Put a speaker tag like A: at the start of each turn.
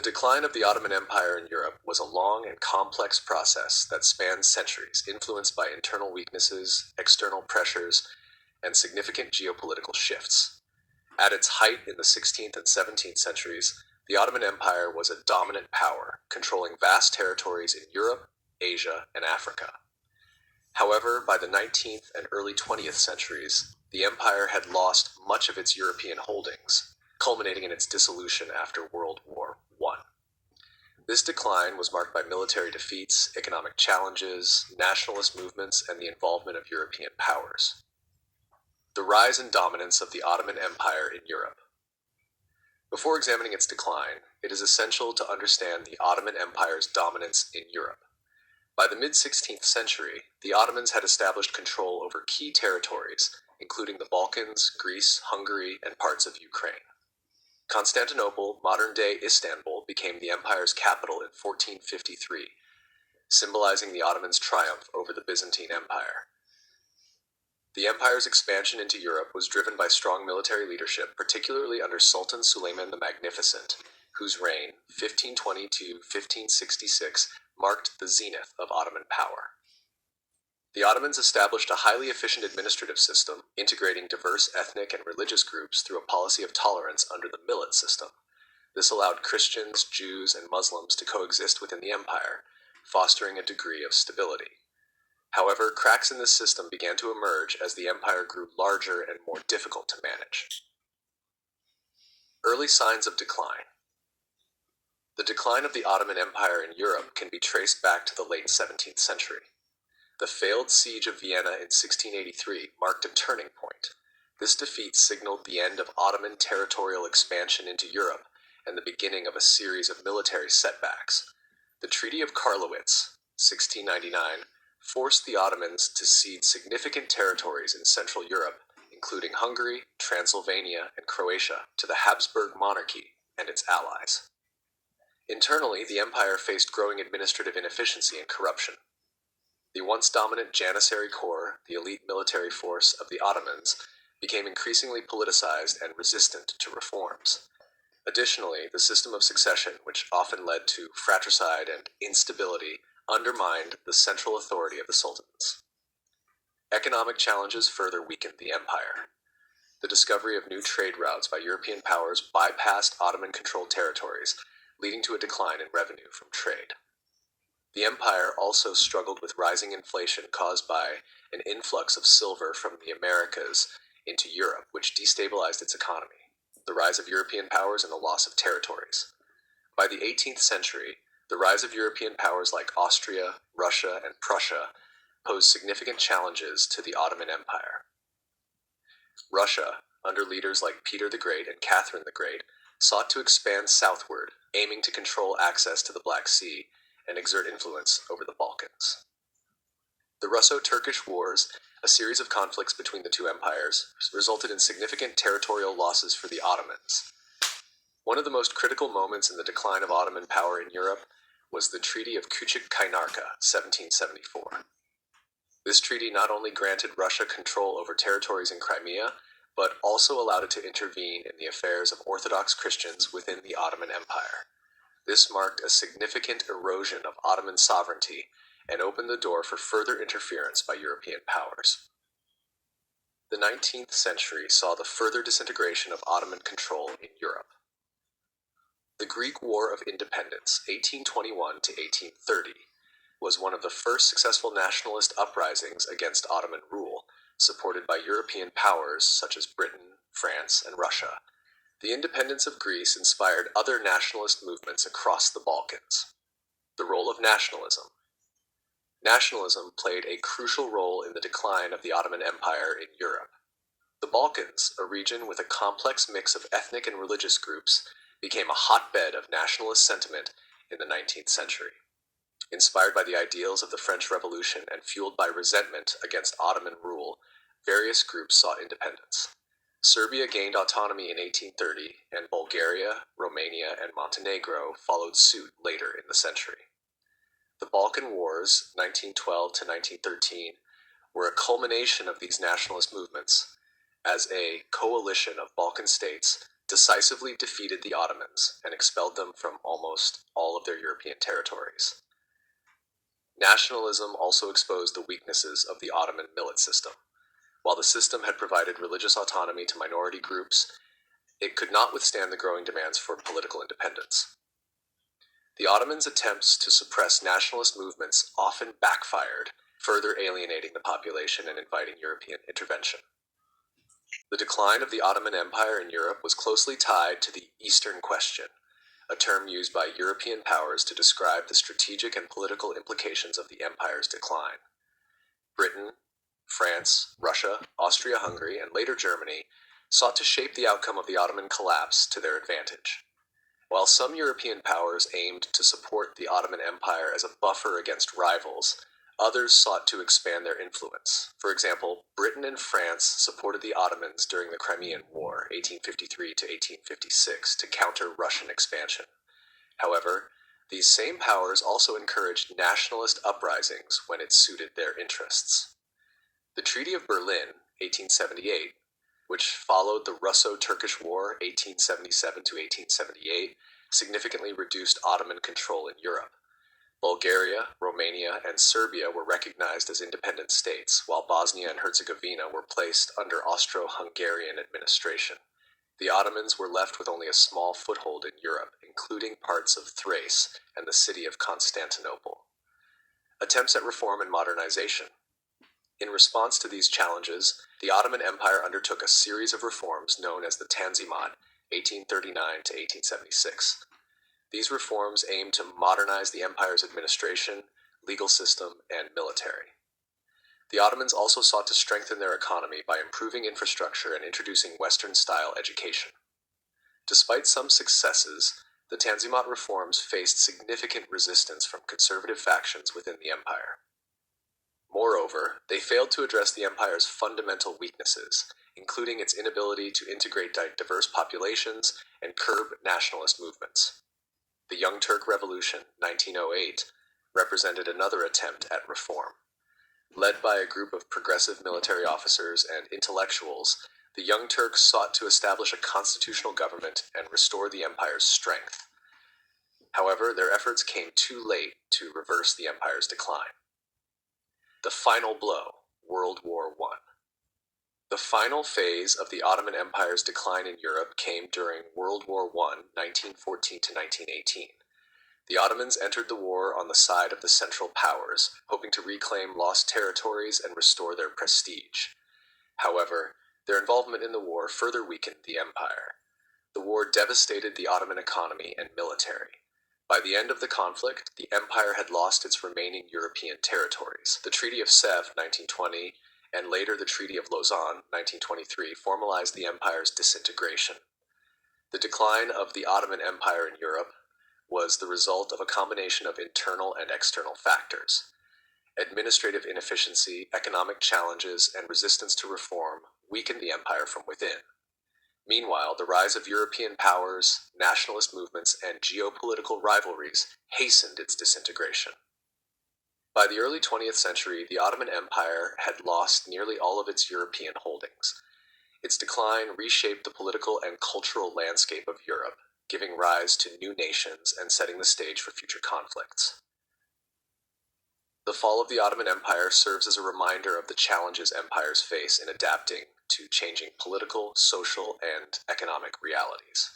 A: The decline of the Ottoman Empire in Europe was a long and complex process that spanned centuries, influenced by internal weaknesses, external pressures, and significant geopolitical shifts. At its height in the 16th and 17th centuries, the Ottoman Empire was a dominant power, controlling vast territories in Europe, Asia, and Africa. However, by the 19th and early 20th centuries, the empire had lost much of its European holdings, culminating in its dissolution after World War I. This decline was marked by military defeats, economic challenges, nationalist movements, and the involvement of European powers. The rise and dominance of the Ottoman Empire in Europe. Before examining its decline, it is essential to understand the Ottoman Empire's dominance in Europe. By the mid-16th century, the Ottomans had established control over key territories, including the Balkans, Greece, Hungary, and parts of Ukraine. Constantinople, modern-day Istanbul, became the empire's capital in 1453, symbolizing the Ottomans' triumph over the Byzantine Empire. The empire's expansion into Europe was driven by strong military leadership, particularly under Sultan Suleiman the Magnificent, whose reign, 1520 to 1566, marked the zenith of Ottoman power. The Ottomans established a highly efficient administrative system, integrating diverse ethnic and religious groups through a policy of tolerance under the millet system. This allowed Christians, Jews, and Muslims to coexist within the empire, fostering a degree of stability. However, cracks in this system began to emerge as the empire grew larger and more difficult to manage. Early signs of decline. The decline of the Ottoman Empire in Europe can be traced back to the late 17th century. The failed siege of Vienna in 1683 marked a turning point. This defeat signaled the end of Ottoman territorial expansion into Europe and the beginning of a series of military setbacks. The Treaty of Karlowitz, 1699, forced the Ottomans to cede significant territories in Central Europe, including Hungary, Transylvania, and Croatia, to the Habsburg monarchy and its allies. Internally, the empire faced growing administrative inefficiency and corruption. The once dominant Janissary Corps, the elite military force of the Ottomans, became increasingly politicized and resistant to reforms. Additionally, the system of succession, which often led to fratricide and instability, undermined the central authority of the sultans. Economic challenges further weakened the empire. The discovery of new trade routes by European powers bypassed Ottoman-controlled territories, leading to a decline in revenue from trade. The empire also struggled with rising inflation caused by an influx of silver from the Americas into Europe, which destabilized its economy, the rise of European powers, and the loss of territories. By the 18th century, the rise of European powers like Austria, Russia, and Prussia posed significant challenges to the Ottoman Empire. Russia, under leaders like Peter the Great and Catherine the Great, sought to expand southward, aiming to control access to the Black Sea and exert influence over the Balkans. The Russo-Turkish Wars, a series of conflicts between the two empires, resulted in significant territorial losses for the Ottomans. One of the most critical moments in the decline of Ottoman power in Europe was the Treaty of Küçük-Kaynarca, 1774. This treaty not only granted Russia control over territories in Crimea, but also allowed it to intervene in the affairs of Orthodox Christians within the Ottoman Empire. This marked a significant erosion of Ottoman sovereignty and opened the door for further interference by European powers. The 19th century saw the further disintegration of Ottoman control in Europe. The Greek War of Independence, 1821 to 1830, was one of the first successful nationalist uprisings against Ottoman rule, supported by European powers such as Britain, France, and Russia. The independence of Greece inspired other nationalist movements across the Balkans. The role of nationalism. Nationalism played a crucial role in the decline of the Ottoman Empire in Europe. The Balkans, a region with a complex mix of ethnic and religious groups, became a hotbed of nationalist sentiment in the 19th century. Inspired by the ideals of the French Revolution and fueled by resentment against Ottoman rule, various groups sought independence. Serbia gained autonomy in 1830, and Bulgaria, Romania, and Montenegro followed suit later in the century. The Balkan Wars, 1912 to 1913, were a culmination of these nationalist movements, as a coalition of Balkan states decisively defeated the Ottomans and expelled them from almost all of their European territories. Nationalism also exposed the weaknesses of the Ottoman millet system. While the system had provided religious autonomy to minority groups, it could not withstand the growing demands for political independence. The Ottomans' attempts to suppress nationalist movements often backfired, further alienating the population and inviting European intervention. The decline of the Ottoman Empire in Europe was closely tied to the Eastern Question, a term used by European powers to describe the strategic and political implications of the empire's decline. Britain, France, Russia, Austria-Hungary, and later Germany sought to shape the outcome of the Ottoman collapse to their advantage. While some European powers aimed to support the Ottoman Empire as a buffer against rivals, others sought to expand their influence. For example, Britain and France supported the Ottomans during the Crimean War, 1853 to 1856, to counter Russian expansion. However, these same powers also encouraged nationalist uprisings when it suited their interests. The Treaty of Berlin, 1878, which followed the Russo-Turkish War, 1877 to 1878, significantly reduced Ottoman control in Europe. Bulgaria, Romania, and Serbia were recognized as independent states, while Bosnia and Herzegovina were placed under Austro-Hungarian administration. The Ottomans were left with only a small foothold in Europe, including parts of Thrace and the city of Constantinople. Attempts at reform and modernization. In response to these challenges, the Ottoman Empire undertook a series of reforms known as the Tanzimat, 1839 to 1876. These reforms aimed to modernize the empire's administration, legal system, and military. The Ottomans also sought to strengthen their economy by improving infrastructure and introducing Western-style education. Despite some successes, the Tanzimat reforms faced significant resistance from conservative factions within the empire. Moreover, they failed to address the empire's fundamental weaknesses, including its inability to integrate diverse populations and curb nationalist movements. The Young Turk Revolution, 1908, represented another attempt at reform. Led by a group of progressive military officers and intellectuals, the Young Turks sought to establish a constitutional government and restore the empire's strength. However, their efforts came too late to reverse the empire's decline. The final blow, World War I. The final phase of the Ottoman Empire's decline in Europe came during World War I, 1914 to 1918. The Ottomans entered the war on the side of the Central Powers, hoping to reclaim lost territories and restore their prestige. However, their involvement in the war further weakened the empire. The war devastated the Ottoman economy and military. By the end of the conflict, the empire had lost its remaining European territories. The Treaty of Sèvres, 1920, and later the Treaty of Lausanne, 1923, formalized the empire's disintegration. The decline of the Ottoman Empire in Europe was the result of a combination of internal and external factors. Administrative inefficiency, economic challenges, and resistance to reform weakened the empire from within. Meanwhile, the rise of European powers, nationalist movements, and geopolitical rivalries hastened its disintegration. By the early 20th century, the Ottoman Empire had lost nearly all of its European holdings. Its decline reshaped the political and cultural landscape of Europe, giving rise to new nations and setting the stage for future conflicts. The fall of the Ottoman Empire serves as a reminder of the challenges empires face in adapting to changing political, social, and economic realities.